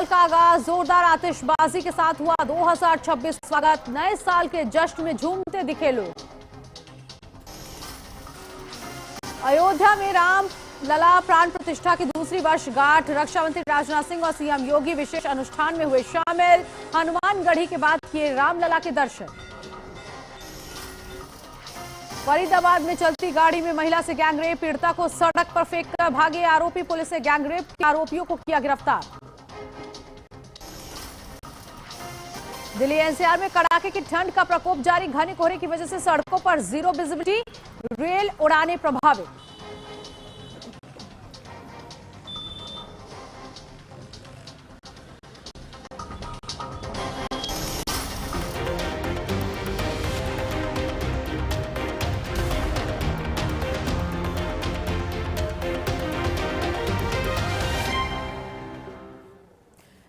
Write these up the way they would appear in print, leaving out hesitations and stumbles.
का आगाज जोरदार आतिशबाजी के साथ हुआ। 2026 स्वागत, नए साल के जश्न में झूमते दिखे लोग। अयोध्या में राम लला प्राण प्रतिष्ठा की दूसरी वर्षगांठ, रक्षा मंत्री राजनाथ सिंह और सीएम योगी विशेष अनुष्ठान में हुए शामिल। हनुमानगढ़ी के बाद किए रामलला के दर्शन। फरीदाबाद में चलती गाड़ी में महिला से गैंगरेप, पीड़िता को सड़क पर फेंककर भागे आरोपी। पुलिस ने गैंगरेप के आरोपियों को किया गिरफ्तार। दिल्ली एनसीआर में कड़ाके की ठंड का प्रकोप जारी, घने कोहरे की वजह से सड़कों पर जीरो विजिबिलिटी, रेल उड़ानें प्रभावित।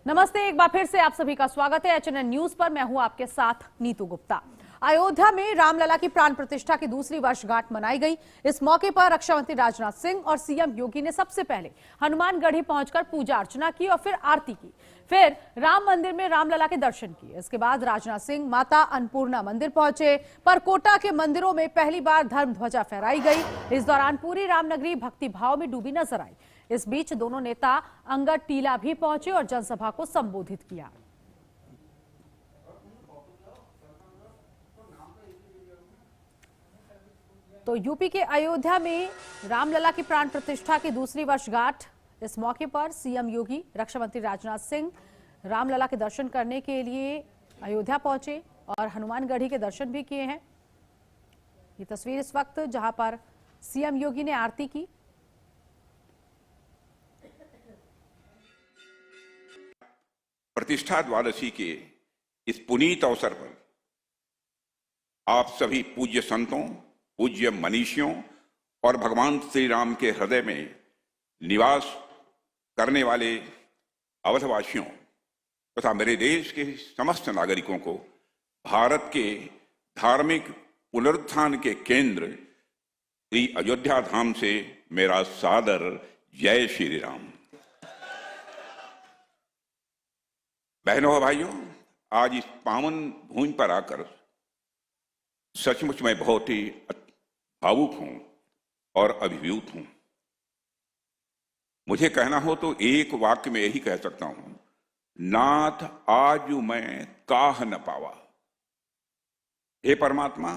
नमस्ते, एक बार फिर से आप सभी का स्वागत है एचएनएन न्यूज पर। मैं हूं आपके साथ नीतू गुप्ता। अयोध्या में रामलला की प्राण प्रतिष्ठा की दूसरी वर्षगांठ मनाई गई। इस मौके पर रक्षा मंत्री राजनाथ सिंह और सीएम योगी ने सबसे पहले हनुमानगढ़ी पहुंचकर पूजा अर्चना की और फिर आरती की। फिर राम मंदिर में रामलला के दर्शन किए। इसके बाद राजनाथ सिंह माता अन्नपूर्णा मंदिर पहुंचे। परकोटा के मंदिरों में पहली बार धर्म ध्वजा फहराई गई। इस दौरान पूरी रामनगरी भक्ति भाव में डूबी नजर आई। इस बीच दोनों नेता अंगद टीला भी पहुंचे और जनसभा को संबोधित किया। तो यूपी के अयोध्या में रामलला की प्राण प्रतिष्ठा की दूसरी वर्षगांठ, इस मौके पर सीएम योगी, रक्षा मंत्री राजनाथ सिंह रामलला के दर्शन करने के लिए अयोध्या पहुंचे और हनुमानगढ़ी के दर्शन भी किए हैं। ये तस्वीर इस वक्त जहां पर सीएम योगी ने आरती की। प्रतिष्ठा द्वादशी के इस पुनीत अवसर पर आप सभी पूज्य संतों, पूज्य मनीषियों और भगवान श्री राम के हृदय में निवास करने वाले अवधवासियों तथा मेरे देश के समस्त नागरिकों को भारत के धार्मिक पुनरुत्थान के केंद्र श्री अयोध्या धाम से मेरा सादर जय श्री राम। बहनों और भाइयों, आज इस पावन भूमि पर आकर सचमुच मैं बहुत ही भावुक हूं और अभिभूत हूं। मुझे कहना हो तो एक वाक्य में यही कह सकता हूं, नाथ आज मैं काह न पावा। हे परमात्मा,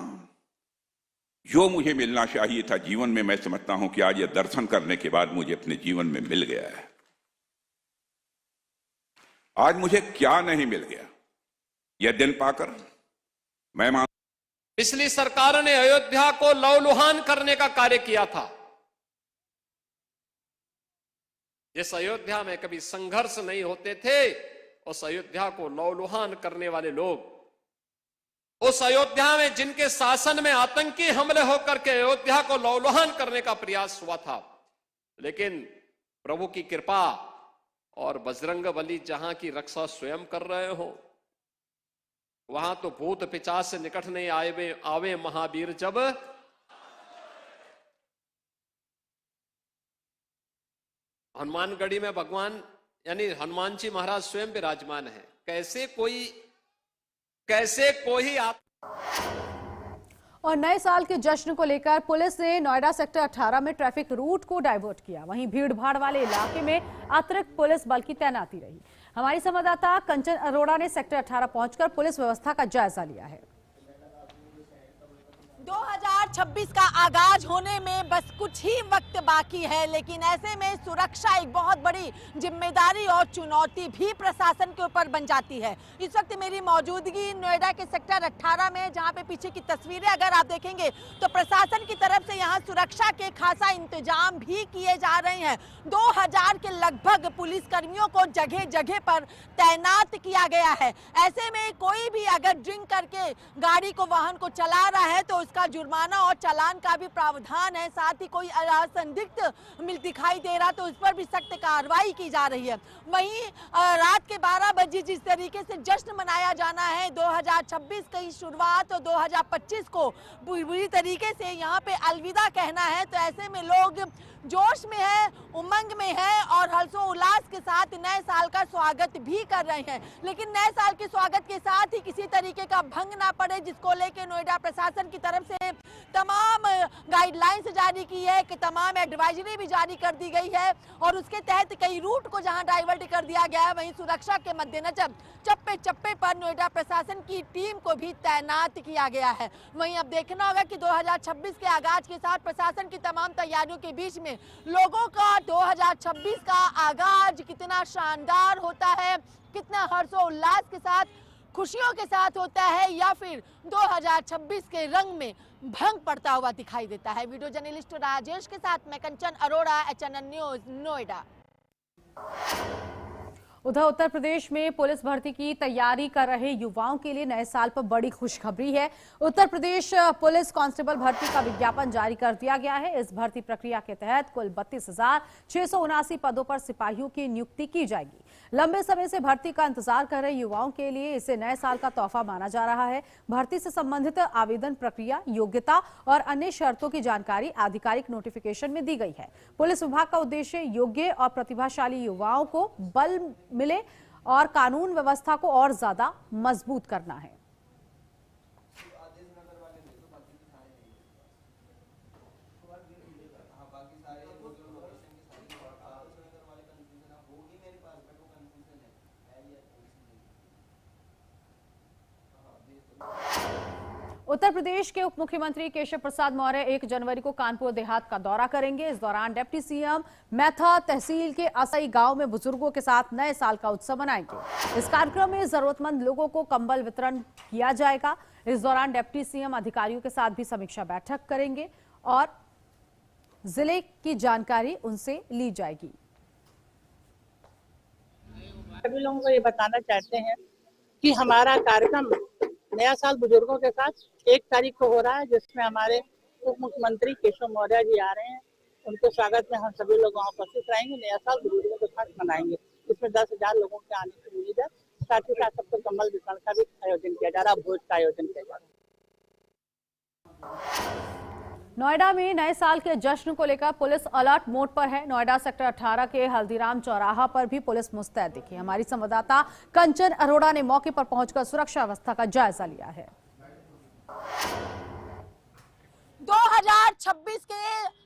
जो मुझे मिलना चाहिए था जीवन में, मैं समझता हूं कि आज यह दर्शन करने के बाद मुझे अपने जीवन में मिल गया है। आज मुझे क्या नहीं मिल गया, यह दिन पाकर मैं पिछली सरकार ने अयोध्या को लौलुहान करने का कार्य किया था। जिस अयोध्या में कभी संघर्ष नहीं होते थे, उस अयोध्या को लौलुहान करने वाले लोग, उस अयोध्या में जिनके शासन में आतंकी हमले होकर के अयोध्या को लौलुहान करने का प्रयास हुआ था, लेकिन प्रभु की कृपा और बजरंगबली जहां की रक्षा स्वयं कर रहे हो, वहां तो भूत पिशाच से निकट नहीं आवे महावीर जब। हनुमानगढ़ी में भगवान यानी हनुमान जी महाराज स्वयं विराजमान है। कैसे कोई आप। और नए साल के जश्न को लेकर पुलिस ने नोएडा सेक्टर 18 में ट्रैफिक रूट को डाइवर्ट किया। वहीं भीड़ भाड़ वाले इलाके में अतिरिक्त पुलिस बल की तैनाती रही। हमारी संवाददाता कंचन अरोड़ा ने सेक्टर 18 पहुंचकर पुलिस व्यवस्था का जायजा लिया है। 2026 का आगाज होने में बस कुछ ही वक्त बाकी है, लेकिन ऐसे में सुरक्षा एक बहुत बड़ी जिम्मेदारी और चुनौती भी प्रशासन के ऊपर बन जाती है। इस वक्त मेरी मौजूदगी नोएडा के सेक्टर 18 में, जहां पे पीछे की तस्वीरें अगर आप देखेंगे तो प्रशासन की तरफ से यहां सुरक्षा के खासा इंतजाम भी किए जा रहे हैं। 2000 के लगभग पुलिसकर्मियों को जगह जगह पर तैनात किया गया है। ऐसे में कोई भी अगर ड्रिंक करके गाड़ी को, वाहन को चला रहा है तो का जुर्माना और चालान का भी प्रावधान है। साथ ही कोई संदिग्ध दिखाई दे रहा तो उस पर भी सख्त कार्रवाई की जा रही है। वहीं रात के 12 बजे जिस तरीके से जश्न मनाया जाना है 2026 की शुरुआत और 2025 को बुरी तरीके से यहाँ पे अलविदा कहना है, तो ऐसे में लोग जोश में है, उमंग में है और हर्षो उल्लास के साथ नए साल का स्वागत भी कर रहे हैं। लेकिन नए साल के स्वागत के साथ ही किसी तरीके का भंग ना पड़े, जिसको लेकर नोएडा प्रशासन की तरफ से तमाम गाइडलाइंस जारी की है, कि तमाम एडवाइजरी भी जारी कर दी गई है और उसके तहत कई रूट को जहां डाइवर्ट कर दिया गया है, वहीं सुरक्षा के मद्देनजर चप्पे चप्पे पर नोएडा प्रशासन की टीम को भी तैनात किया गया है। वहीं अब देखना होगा कि 2026 के आगाज के साथ प्रशासन की तमाम तैयारियों के बीच में लोगों का 2026 का आगाज कितना शानदार होता है, कितना हर्षोल्लास के साथ, खुशियों के साथ होता है, या फिर 2026 के रंग में भंग पड़ता हुआ दिखाई देता है। वीडियो जर्नलिस्ट राजेश के साथ मैं कंचन अरोड़ा, HNN न्यूज, नोएडा। उधर उत्तर प्रदेश में पुलिस भर्ती की तैयारी कर रहे युवाओं के लिए नए साल पर बड़ी खुशखबरी है। उत्तर प्रदेश पुलिस कांस्टेबल भर्ती का विज्ञापन जारी कर दिया गया है। इस भर्ती प्रक्रिया के तहत कुल 32,679 पदों पर सिपाहियों की नियुक्ति की जाएगी। लंबे समय से भर्ती का इंतजार कर रहे युवाओं के लिए इसे नए साल का तोहफा माना जा रहा है। भर्ती से संबंधित आवेदन प्रक्रिया, योग्यता और अन्य शर्तों की जानकारी आधिकारिक नोटिफिकेशन में दी गई है। पुलिस विभाग का उद्देश्य योग्य और प्रतिभाशाली युवाओं को बल मिले और कानून व्यवस्था को और ज्यादा मजबूत करना है। उत्तर प्रदेश के उप मुख्यमंत्री केशव प्रसाद मौर्य 1 जनवरी को कानपुर देहात का दौरा करेंगे। इस दौरान डिप्टी सीएम मैथा तहसील के असई गांव में बुजुर्गों के साथ नए साल का उत्सव मनाएंगे। इस कार्यक्रम में जरूरतमंद लोगों को कंबल वितरण किया जाएगा। इस दौरान डिप्टी सीएम अधिकारियों के साथ भी समीक्षा बैठक करेंगे और जिले की जानकारी उनसे ली जाएगी। सभी लोगों को ये बताना चाहते हैं कि हमारा कार्यक्रम नया साल बुजुर्गों के साथ 1 तारीख को हो रहा है, जिसमें हमारे उप मुख्यमंत्री केशव मौर्य जी आ रहे हैं। उनके स्वागत में हम सभी लोग वहाँ उपस्थित रहेंगे। नया साल बुजुर्गों के साथ मनाएंगे। इसमें 10,000 लोगों के आने की उम्मीद है। साथ ही साथ सबको कम्बल वितरण का भी आयोजन किया जा रहा है, भोज का आयोजन किया जा रहा है। नोएडा में नए साल के जश्न को लेकर पुलिस अलर्ट मोड पर है। नोएडा सेक्टर 18 के हल्दीराम चौराहा पर भी पुलिस मुस्तैद दिखी। हमारी संवाददाता कंचन अरोड़ा ने मौके पर पहुंचकर सुरक्षा व्यवस्था का जायजा लिया है। 2026 के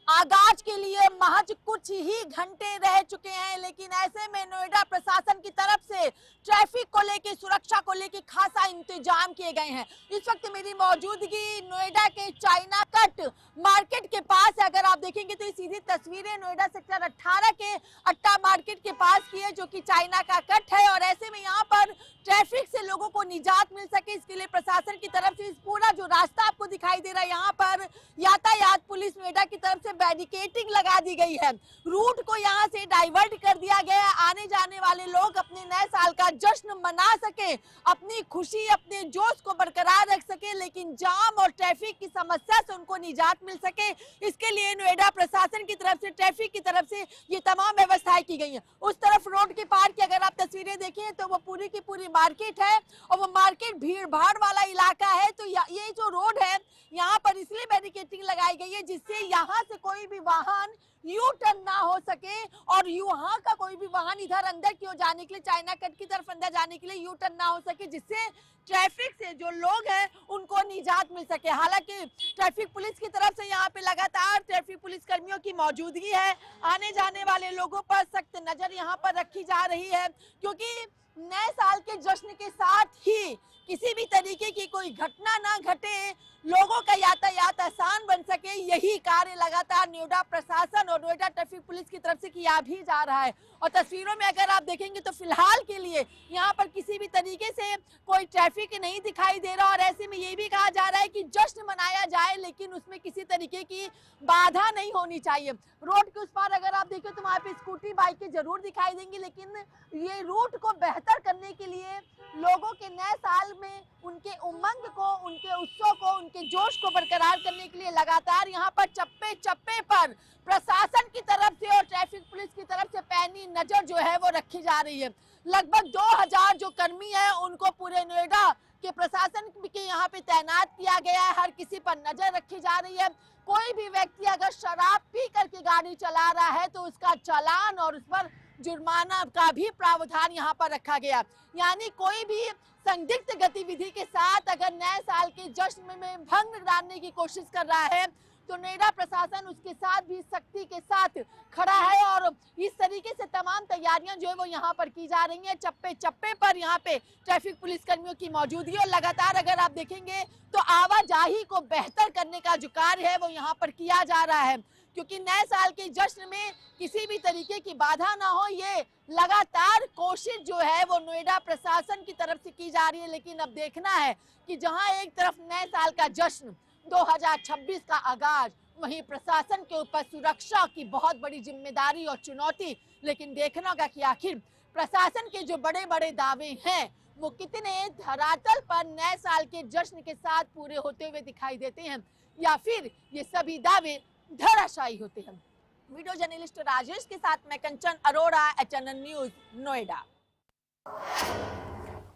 आगाज के लिए महज कुछ ही घंटे रह चुके हैं, लेकिन ऐसे में नोएडा प्रशासन की तरफ से ट्रैफिक को लेकर, सुरक्षा को लेकर खासा इंतजाम किए गए हैं। इस वक्त मेरी मौजूदगी नोएडा के चाइना कट मार्केट के पास है। अगर आप देखेंगे तो ये सीधी तस्वीरें नोएडा सेक्टर 18 के अट्टा मार्केट के पास की है, जो कि चाइना का कट है। और ऐसे में यहाँ पर ट्रैफिक से लोगों को निजात मिल सके, इसके लिए प्रशासन की तरफ से इस पूरा जो रास्ता आपको दिखाई दे रहा है, यहाँ पर यातायात पुलिस नोएडा की तरफ से बैरिकेडिंग लगा दी गई है। रूट को यहाँ से डाइवर्ट कर दिया गया है। आने जाने वाले लोग अपने नए साल का जश्न मना सके, अपनी खुशी, अपने जोश को बरकरार रख सके, लेकिन जाम और ट्रैफिक की समस्या से उनको निजात मिल सके, इसके लिए नोएडा प्रशासन की तरफ से, ट्रैफिक की तरफ से ये तमाम व्यवस्थाएं की गई हैं। उस तरफ रोड के पार की अगर आप तस्वीरें देखें तो वो पूरी की पूरी मार्केट है और वो मार्केट भीड़ भाड़ वाला इलाका है। तो ये जो रोड है, यहाँ पर इसलिए बैरिकेडिंग लगाई गई है जिससे यहाँ से कोई भी वाहन यू टर्न ना हो सके और यहाँ का कोई भी वाहन इधर अंदर की ओर जाने के लिए, चाइना कट की तरफ अंदर जाने के लिए यू टर्न ना हो सके, जिससे ट्रैफिक से जो लोग हैं उनको निजात मिल सके। हालांकि ट्रैफिक पुलिस की तरफ से यहाँ पे लगातार ट्रैफिक पुलिस कर्मियों की मौजूदगी है। आने जाने वाले लोगों पर सख्त नजर यहाँ पर रखी जा रही है, क्योंकि नए साल के जश्न के साथ ही किसी भी तरीके की कोई घटना ना घटे, लोगों का यातायात आसान बन सके, यही कार्य लगातार नोएडा प्रशासन और नोएडा ट्रैफिक पुलिस की तरफ से किया भी जा रहा है। और तस्वीरों में अगर आप देखेंगे तो फिलहाल के लिए यहाँ पर किसी भी तरीके से कोई ट्रैफिक नहीं दिखाई दे रहा। और ऐसे में ये भी कहा जा रहा है कि जश्न मनाया जाए, लेकिन उसमें किसी तरीके की बाधा नहीं होनी चाहिए। रोड के उस पार अगर आप देखें तो वहाँ पे स्कूटी, बाइकें जरूर दिखाई देंगी, लेकिन ये रूट को बेहतर करने के लिए लोगों के नए साल में उनके उमंग को, उनके उत्सव को, उनके जोश को बरकरार करने के लिए लगातार यहाँ पर चप्पे चप्पे पर प्रशासन की तरफ से और ट्रैफिक पुलिस की तरफ से पैनी नजर जो है वो रखी जा रही है। लगभग 2000 जो कर्मी है उनको पूरे नोएडा कि प्रशासन के यहाँ पे तैनात किया गया है, हर किसी पर नजर रखी जा रही है। कोई भी व्यक्ति अगर शराब पी करके गाड़ी चला रहा है तो उसका चालान और उस पर जुर्माना का भी प्रावधान यहाँ पर रखा गया। यानी कोई भी संदिग्ध गतिविधि के साथ अगर नए साल के जश्न में भंग डालने की कोशिश कर रहा है तो नोएडा प्रशासन उसके साथ भी सख्ती के साथ खड़ा है और इस तरीके से तमाम तैयारियां जो है वो यहाँ पर की जा रही हैं। चप्पे चप्पे पर यहाँ पे ट्रैफिक पुलिस कर्मियों की मौजूदगी और लगातार अगर आप देखेंगे तो आवाजाही को बेहतर करने का जो कार्य है वो यहाँ पर किया जा रहा है, क्योंकि नए साल के जश्न में किसी भी तरीके की बाधा ना हो, ये लगातार कोशिश जो है वो नोएडा प्रशासन की तरफ से की जा रही है। लेकिन अब देखना है कि जहां एक तरफ नए साल का जश्न 2026 का आगाज, वहीं प्रशासन के ऊपर सुरक्षा की बहुत बड़ी जिम्मेदारी और चुनौती। लेकिन देखना होगा कि आखिर प्रशासन के जो बड़े बड़े दावे हैं वो कितने धरातल पर नए साल के जश्न के साथ पूरे होते हुए दिखाई देते हैं, या फिर ये सभी दावे धराशायी होते हैं। वीडियो जर्नलिस्ट राजेश के साथ मैं कंचन अरोड़ा, HNN न्यूज, नोएडा।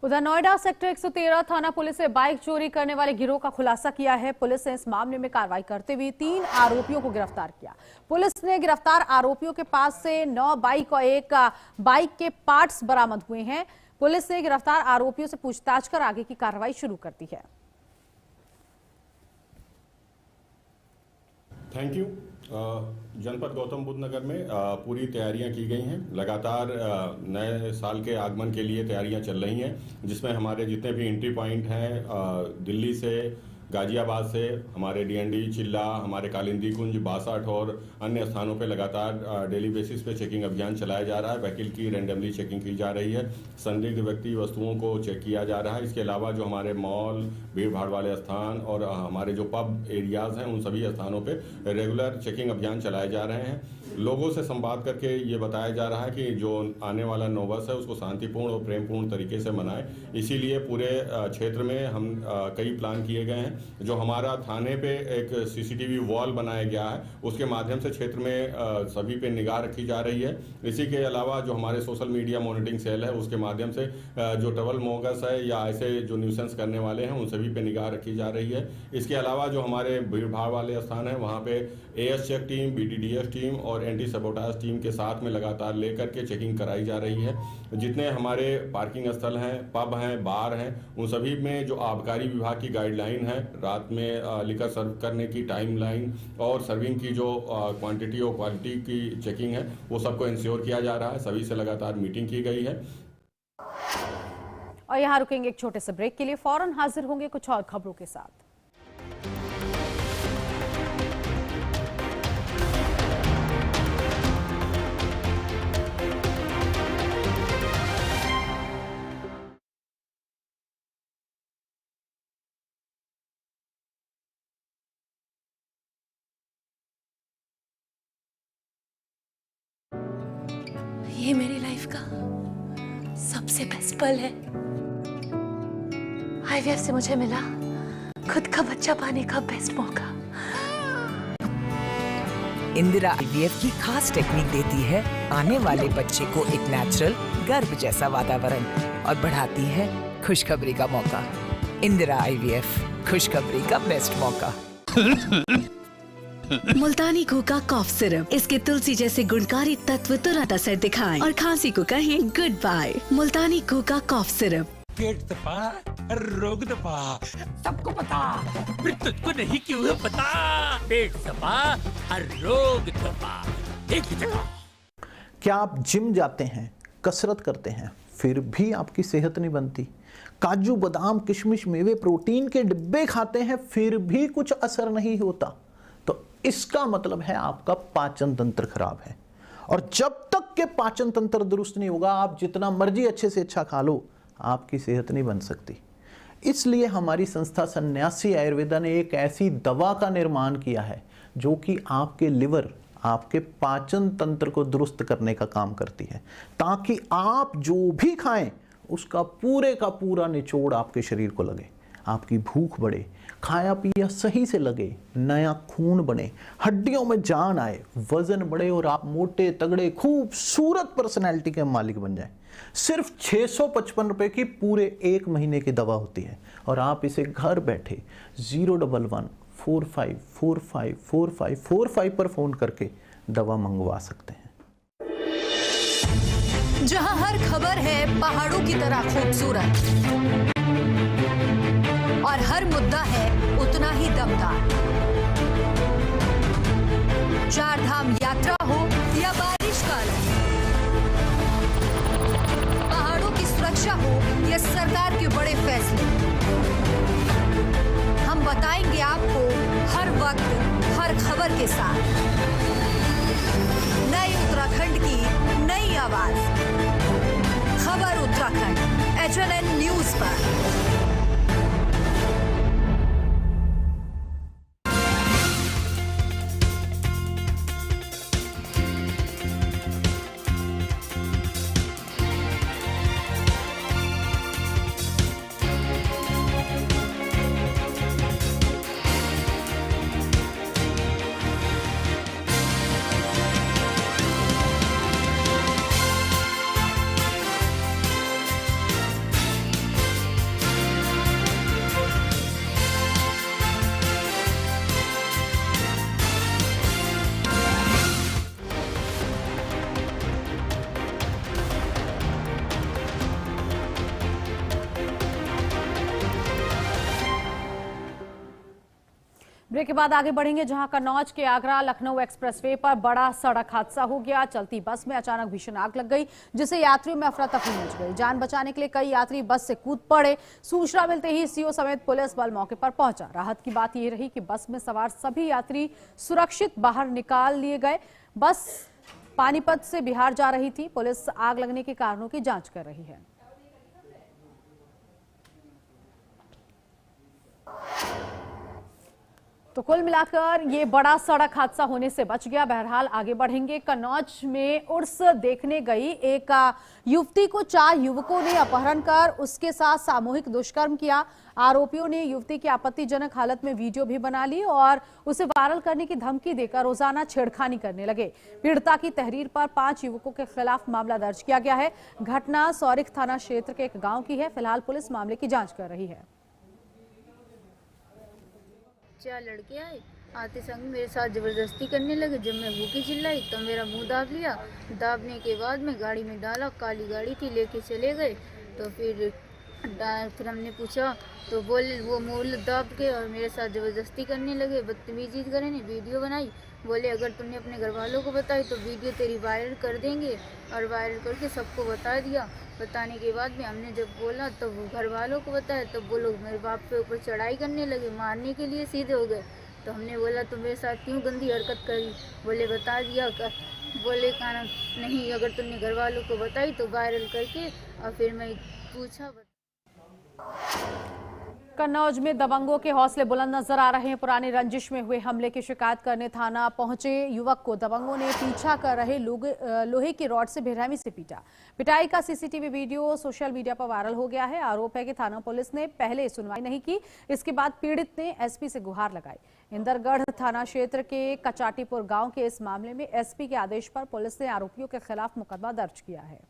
उधर नोएडा सेक्टर 113 थाना पुलिस ने बाइक चोरी करने वाले गिरोह का खुलासा किया है। पुलिस ने इस मामले में कार्रवाई करते हुए 3 आरोपियों को गिरफ्तार किया। पुलिस ने गिरफ्तार आरोपियों के पास से 9 बाइक और 1 बाइक के पार्ट्स बरामद हुए हैं। पुलिस ने गिरफ्तार आरोपियों से पूछताछ कर आगे की कार्रवाई शुरू कर दी है। Thank you. जनपद गौतम बुद्ध नगर में पूरी तैयारियां की गई हैं। लगातार नए साल के आगमन के लिए तैयारियां चल रही हैं, जिसमें हमारे जितने भी एंट्री पॉइंट हैं दिल्ली से, गाजियाबाद से, हमारे DND, चिल्ला, हमारे कालिंदी कुंज, बासठ और अन्य स्थानों पे लगातार डेली बेसिस पे चेकिंग अभियान चलाया जा रहा है। व्हीकल की रैंडमली चेकिंग की जा रही है। संदिग्ध व्यक्ति वस्तुओं को चेक किया जा रहा है। इसके अलावा जो हमारे मॉल, भीड़ भाड़ वाले स्थान और हमारे जो पब एरियाज हैं उन सभी स्थानों पे रेगुलर चेकिंग अभियान चलाए जा रहे हैं। लोगों से संवाद करके ये बताया जा रहा है कि जो आने वाला नववर्ष है उसको शांतिपूर्ण और प्रेमपूर्ण तरीके से मनाएं। इसीलिए पूरे क्षेत्र में हम कई प्लान किए गए हैं। जो हमारा थाने पे एक CCTV वॉल बनाया गया है उसके माध्यम से क्षेत्र में सभी पे निगाह रखी जा रही है। इसी के अलावा जो हमारे सोशल मीडिया मॉनिटरिंग सेल है उसके माध्यम से जो ट्रबल मोगस है या ऐसे जो न्यूसेंस करने वाले हैं उन सभी पे निगाह रखी जा रही है। इसके अलावा जो हमारे भीड़ भाड़ वाले स्थान है वहाँ पे AS check team, BTDS team और एंटी सबोटाज टीम के साथ में लगातार लेकर के चेकिंग कराई जा रही है। जितने हमारे पार्किंग स्थल हैं, पब हैं, बार हैं, उन सभी में जो आबकारी विभाग की गाइडलाइन है, रात में लिकर सर्व करने की टाइम लाइन और सर्विंग की जो क्वांटिटी और क्वालिटी की चेकिंग है वो सबको इंश्योर किया जा रहा है। सभी से लगातार मीटिंग की गई है। और यहाँ रुकेंगे एक छोटे से ब्रेक के लिए, फौरन हाजिर होंगे कुछ और खबरों के साथ। ये मेरी लाइफ का सबसे बेस्ट पल है। IVF से मुझे मिला खुद का बच्चा पाने का बेस्ट मौका। इंदिरा IVF की खास टेक्निक देती है आने वाले बच्चे को एक नेचुरल गर्भ जैसा वातावरण और बढ़ाती है खुशखबरी का मौका। इंदिरा IVF, खुशखबरी का बेस्ट मौका। मुल्तानी घोका कॉफ सिरप, इसके तुलसी जैसे गुणकारी तत्व तुरंत असर दिखाएं और खांसी को कहें गुड बाय। मुल्तानी घोका कॉफ सिरप। पेट दबा, रोग दबा, सबको पता, फिर तुझको नहीं क्यों है पता। पेट दबा, रोग दबा, एक ही जगह। क्या आप जिम जाते हैं, कसरत करते हैं, फिर भी आपकी सेहत नहीं बनती? काजू बादाम किशमिश मेवे प्रोटीन के डिब्बे खाते हैं फिर भी कुछ असर नहीं होता? तो इसका मतलब है आपका पाचन तंत्र खराब है। और जब तक के पाचन तंत्र दुरुस्त नहीं होगा, आप जितना मर्जी अच्छे से अच्छा खा लो, आपकी सेहत नहीं बन सकती। इसलिए हमारी संस्था सन्यासी आयुर्वेदा ने एक ऐसी दवा का निर्माण किया है जो कि आपके लिवर, आपके पाचन तंत्र को दुरुस्त करने का काम करती है, ताकि आप जो भी खाएं उसका पूरे का पूरा निचोड़ आपके शरीर को लगे, आपकी भूख बढ़े, खाया पिया सही से लगे, नया खून बने, हड्डियों में जान आए, वजन बढ़े और आप मोटे तगड़े खूबसूरत पर्सनैलिटी के मालिक बन जाएं। सिर्फ 655 रुपए की पूरे 1 महीने की दवा होती है और आप इसे घर बैठे 011-45454545 पर फोन करके दवा मंगवा सकते हैं। जहां हर खबर है पहाड़ों की तरह खूबसूरत और हर मुद्दा है उतना ही दमदार। चार धाम यात्रा हो या बारिश का अलर्ट, पहाड़ों की सुरक्षा हो या सरकार के बड़े फैसले, हम बताएंगे आपको हर वक्त हर खबर के साथ। नई उत्तराखंड की नई आवाज, खबर उत्तराखंड, HNN न्यूज पर। ब्रेक के बाद आगे बढ़ेंगे, जहां कन्नौज के आगरा लखनऊ एक्सप्रेसवे पर बड़ा सड़क हादसा हो गया। चलती बस में अचानक भीषण आग लग गई, जिससे यात्रियों में अफरा तफरी मच गई। जान बचाने के लिए कई यात्री बस से कूद पड़े। सूचना मिलते ही सीओ समेत पुलिस बल मौके पर पहुंचा। राहत की बात यह रही कि बस में सवार सभी यात्री सुरक्षित बाहर निकाल लिए गए। बस पानीपत से बिहार जा रही थी। पुलिस आग लगने के कारणों की जांच कर रही है। तो कुल मिलाकर ये बड़ा सड़क हादसा होने से बच गया। बहरहाल आगे बढ़ेंगे। कन्नौज में उर्स देखने गई एक युवती को 4 युवकों ने अपहरण कर उसके साथ सामूहिक दुष्कर्म किया। आरोपियों ने युवती की आपत्तिजनक हालत में वीडियो भी बना ली और उसे वायरल करने की धमकी देकर रोजाना छेड़खानी करने लगे। पीड़िता की तहरीर पर 5 युवकों के खिलाफ मामला दर्ज किया गया है। घटना सौरिख थाना क्षेत्र के एक गाँव की है। फिलहाल पुलिस मामले की जाँच कर रही है। 4 लड़के आते संग मेरे साथ ज़बरदस्ती करने लगे। जब मैं भूखी चिल्लाई तो मेरा मुंह दाब लिया। दाबने के बाद में गाड़ी में डाला, काली गाड़ी थी, लेके चले गए। तो फिर हमने पूछा तो बोले वो मुंह दाब के और मेरे साथ ज़बरदस्ती करने लगे, बदतमीजी करें। वीडियो बनाई, बोले अगर तुमने अपने घर वालों को बताई तो वीडियो तेरी वायरल कर देंगे। और वायरल करके सबको बता दिया। बताने के बाद में हमने जब बोला तो वो घर वालों को बताया, तब वो लोग मेरे बाप पे ऊपर चढ़ाई करने लगे, मारने के लिए सीधे हो गए। तो हमने बोला तुम मेरे साथ क्यों गंदी हरकत करी? बोले बता दिया कर। बोले कहना नहीं, अगर तुमने घर वालों को बताई तो वायरल करके। और फिर मैं पूछा। कन्नौज में दबंगों के हौसले बुलंद नजर आ रहे हैं। पुरानी रंजिश में हुए हमले की शिकायत करने थाना पहुंचे युवक को दबंगों ने पीछा कर रहे लोहे की रॉड से बेरहमी से पीटा। पिटाई का सीसीटीवी वीडियो सोशल मीडिया पर वायरल हो गया है। आरोप है कि थाना पुलिस ने पहले सुनवाई नहीं की। इसके बाद पीड़ित ने एसपी से गुहार लगाई। इंदरगढ़ थाना क्षेत्र के कचाटीपुर गाँव के इस मामले में एसपी के आदेश पर पुलिस ने आरोपियों के खिलाफ मुकदमा दर्ज किया है।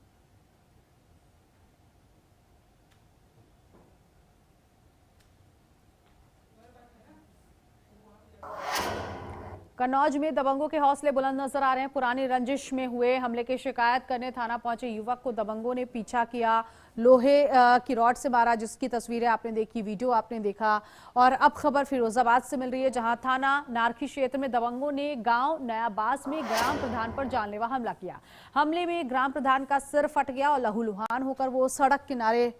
कन्नौज में दबंगों के हौसले बुलंद नजर आ रहे हैं। पुरानी रंजिश में हुए हमले की शिकायत करने थाना पहुंचे युवक को दबंगों ने पीछा किया, लोहे की रॉड से मारा, जिसकी तस्वीरें आपने देखी, वीडियो आपने देखा। और अब खबर फिरोजाबाद से मिल रही है, जहां थाना नारखी क्षेत्र में दबंगों ने गांव नयाबास में ग्राम प्रधान पर जानलेवा हमला किया। हमले में ग्राम प्रधान का सिर फट गया और लहूलुहान होकर वो सड़क किनारे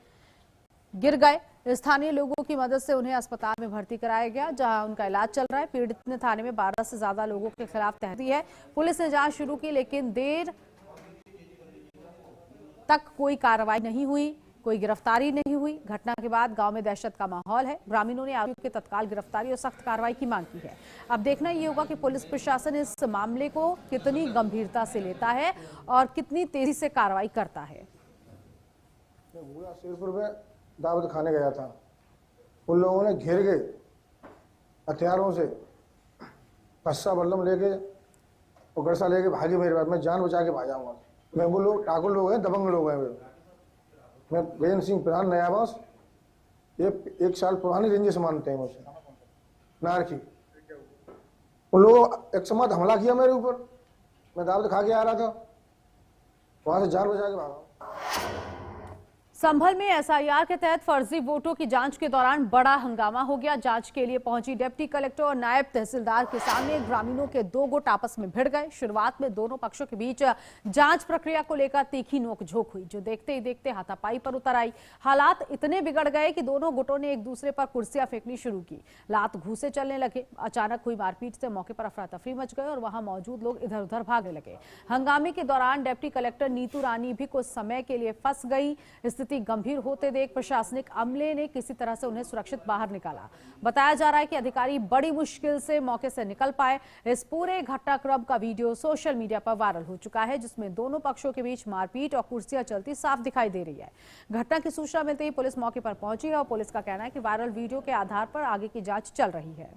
गिर गए। स्थानीय लोगों की मदद से उन्हें अस्पताल में भर्ती कराया गया, जहां उनका इलाज चल रहा है। पीड़ित ने थाने में 12 से ज्यादा लोगों के खिलाफ तहरीर दी है। पुलिस ने जांच शुरू की, लेकिन देर तक कोई कार्रवाई नहीं हुई, कोई गिरफ्तारी नहीं हुई। घटना के बाद गांव में दहशत का माहौल है। ग्रामीणों ने आरोपियों की तत्काल गिरफ्तारी और सख्त कार्रवाई की मांग की है। अब देखना ये होगा कि पुलिस प्रशासन इस मामले को कितनी गंभीरता से लेता है और कितनी तेजी से कार्रवाई करता है। दावत खाने गया था, उन लोगों ने घेर के हथियारों से कस्सा बल्लम लेके और गरसा लेके भागे मेरे बाद। मैं जान बचा के भागा हूँ। मैं वो लोग ठाकुर लोग हैं, दबंग लोग हैं। मैं गजेंद्र सिंह प्रधान नया आवास, ये 1 साल पुरानी रेंजेस मानते हैं मुझसे नार की। उन लोगों एक समय हमला किया मेरे ऊपर, मैं दावत खा के आ रहा था, वहां से जान बचा के भागा। संभल में एसआईआर के तहत फर्जी वोटों की जांच के दौरान बड़ा हंगामा हो गया। जांच के लिए पहुंची डिप्टी कलेक्टर और नायब तहसीलदार के सामने ग्रामीणों के 2 गुट आपस में भिड़ गए। शुरुआत में दोनों पक्षों के बीच जांच प्रक्रिया को लेकर तीखी नोकझोंक हुई, जो देखते ही देखते हाथापाई पर उतर आई। हालात इतने बिगड़ गए कि दोनों गुटों ने एक दूसरे पर कुर्सियां फेंकनी शुरू की, लात घूंसे चलने लगे। अचानक हुई मारपीट से मौके पर अफरा तफरी मच गई और वहां मौजूद लोग इधर उधर भागने लगे। हंगामे के दौरान डिप्टी कलेक्टर नीतू रानी भी कुछ समय के लिए फंस गई। स्थिति गंभीर होते देख प्रशासनिक अमले ने किसी तरह से उन्हें सुरक्षित बाहर निकाला। बताया जा रहा है कि अधिकारी बड़ी मुश्किल से मौके से निकल पाए। इस पूरे घटनाक्रम का वीडियो सोशल मीडिया पर वायरल हो चुका है, जिसमें दोनों पक्षों के बीच मारपीट और कुर्सियां चलती साफ दिखाई दे रही है। घटना की सूचना मिलते ही पुलिस मौके पर पहुंची है और पुलिस का कहना है कि वायरल वीडियो के आधार पर आगे की जांच चल रही है।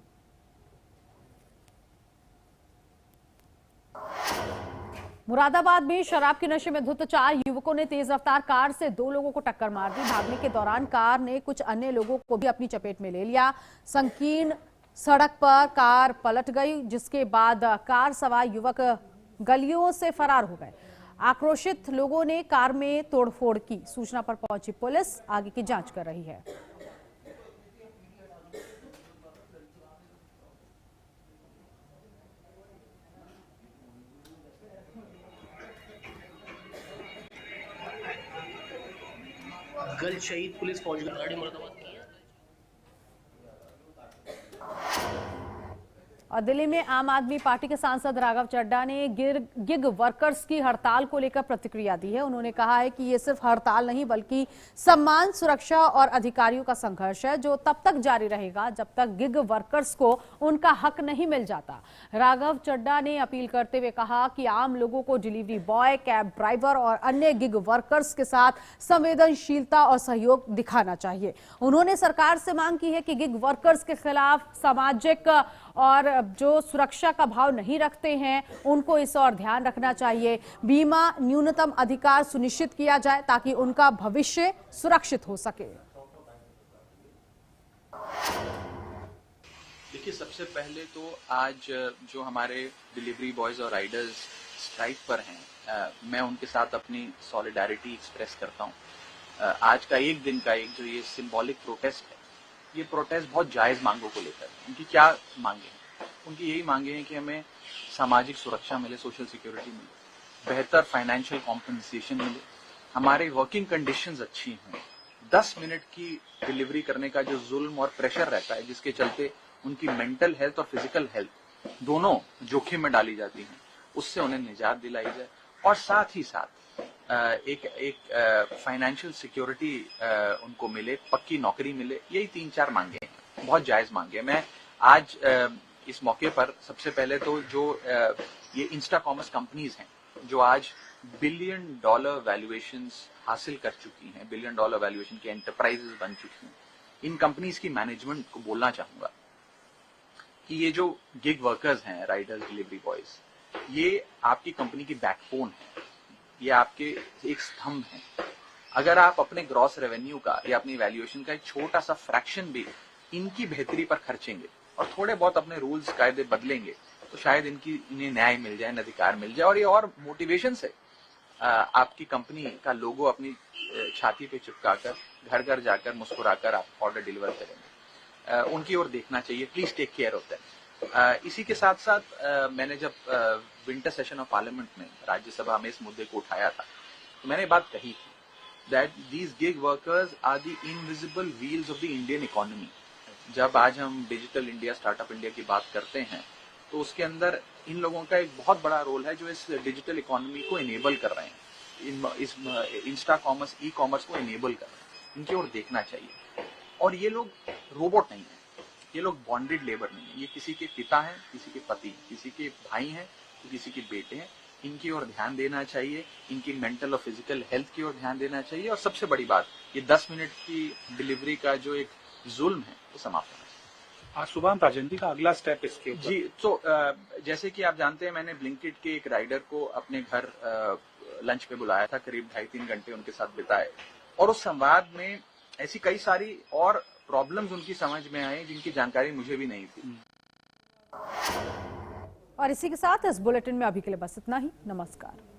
मुरादाबाद में शराब के नशे में धुत 4 युवकों ने तेज रफ्तार कार से 2 लोगों को टक्कर मार दी। भागने के दौरान कार ने कुछ अन्य लोगों को भी अपनी चपेट में ले लिया। संकीर्ण सड़क पर कार पलट गई, जिसके बाद कार सवार युवक गलियों से फरार हो गए। आक्रोशित लोगों ने कार में तोड़फोड़ की। सूचना पर पहुंची पुलिस आगे की जांच कर रही है। गल शहीद पुलिस फौज गाड़ी मुरादाबाद की है। और दिल्ली में आम आदमी पार्टी के सांसद राघव चड्ढा ने गिग वर्कर्स की हड़ताल को लेकर प्रतिक्रिया दी है। उन्होंने कहा है कि ये सिर्फ हड़ताल नहीं बल्कि सम्मान, सुरक्षा और अधिकारियों का संघर्ष है, जो तब तक जारी रहेगा जब तक गिग वर्कर्स को उनका हक नहीं मिल जाता। राघव चड्ढा ने अपील करते हुए कहा कि आम लोगों को डिलीवरी बॉय, कैब ड्राइवर और अन्य गिग वर्कर्स के साथ संवेदनशीलता और सहयोग दिखाना चाहिए। उन्होंने सरकार से मांग की है कि गिग वर्कर्स के खिलाफ सामाजिक और जो सुरक्षा का भाव नहीं रखते हैं उनको इस और ध्यान रखना चाहिए। बीमा न्यूनतम अधिकार सुनिश्चित किया जाए ताकि उनका भविष्य सुरक्षित हो सके। देखिए, सबसे पहले तो आज जो हमारे डिलीवरी बॉयज और राइडर्स स्ट्राइक पर हैं, मैं उनके साथ अपनी सॉलिडारिटी एक्सप्रेस करता हूं। आज का एक दिन का जो ये सिंबॉलिक प्रोटेस्ट है, ये प्रोटेस्ट बहुत जायज मांगों को लेकर। उनकी क्या मांगे हैं? उनकी यही मांगे हैं कि हमें सामाजिक सुरक्षा मिले, सोशल सिक्योरिटी मिले, बेहतर फाइनेंशियल कॉम्पनसेशन मिले, हमारे वर्किंग कंडीशंस अच्छी हों, 10 मिनट की डिलीवरी करने का जो जुल्म और प्रेशर रहता है, जिसके चलते उनकी मेंटल हेल्थ और फिजिकल हेल्थ दोनों जोखिम में डाली जाती हैं, उससे उन्हें निजात दिलाई जाए। और साथ ही साथ एक फाइनेंशियल सिक्योरिटी उनको मिले, पक्की नौकरी मिले। यही 3-4 मांगे हैं, बहुत जायज मांगे। मैं आज इस मौके पर सबसे पहले तो जो ये इंस्टा कॉमर्स कंपनीज हैं जो आज $1 बिलियन वैल्यूएशंस हासिल कर चुकी हैं, $1 बिलियन वैल्यूएशन की एंटरप्राइजेस बन चुकी हैं, इन कंपनीज की मैनेजमेंट को बोलना चाहूंगा कि ये जो गिग वर्कर्स हैं, राइडर्स, डिलीवरी बॉयज, ये आपकी कंपनी की बैकबोन है, ये आपके एक स्तंभ हैं। अगर आप अपने ग्रॉस रेवेन्यू का या अपनी वैल्यूएशन का एक छोटा सा फ्रैक्शन भी इनकी बेहतरी पर खर्चेंगे और थोड़े बहुत अपने रूल्स कायदे बदलेंगे, तो शायद इन्हें न्याय मिल जाए, अधिकार मिल जाए और ये और मोटिवेशन से आपकी कंपनी का लोगो अपनी छाती पे चिपकाकर घर घर जाकर मुस्कुराकर आप ऑर्डर डिलीवर करेंगे। उनकी ओर देखना चाहिए। Please take care of that. इसी के साथ साथ मैंने जब विंटर सेशन ऑफ पार्लियामेंट में राज्यसभा में इस मुद्दे को उठाया था, तो मैंने बात कही थी that these gig workers are the invisible wheels of the Indian economy. जब आज हम डिजिटल इंडिया, स्टार्टअप इंडिया की बात करते हैं, तो उसके अंदर इन लोगों का एक बहुत बड़ा रोल है जो इस डिजिटल इकोनॉमी को इनेबल कर रहे हैं, इस इंस्टा कॉमर्स, ई कॉमर्स को इनेबल कर रहे हैं। इनकी ओर देखना चाहिए। और ये लोग रोबोट नहीं है, ये लोग बॉन्डेड लेबर नहीं है, ये किसी के पिता हैं, किसी के पति, किसी के भाई हैं, तो किसी के बेटे हैं। इनकी ओर ध्यान देना चाहिए, इनकी मेंटल और फिजिकल हेल्थ की ओर ध्यान देना चाहिए। और सबसे बड़ी बात, ये 10 मिनट की डिलीवरी का जो एक जुल्म है वो समाप्त होना चाहिए। आज सुबह राजनीति का अगला स्टेप इसके ऊपर जी, तो जैसे कि आप जानते हैं, मैंने ब्लिंकिट के एक राइडर को अपने घर लंच पे बुलाया था, करीब 2.5-3 घंटे उनके साथ बिताए। और उस संवाद में ऐसी कई सारी और प्रॉब्लम्स उनकी समझ में आई जिनकी जानकारी मुझे भी नहीं थी। और इसी के साथ इस बुलेटिन में अभी के लिए बस इतना ही। नमस्कार।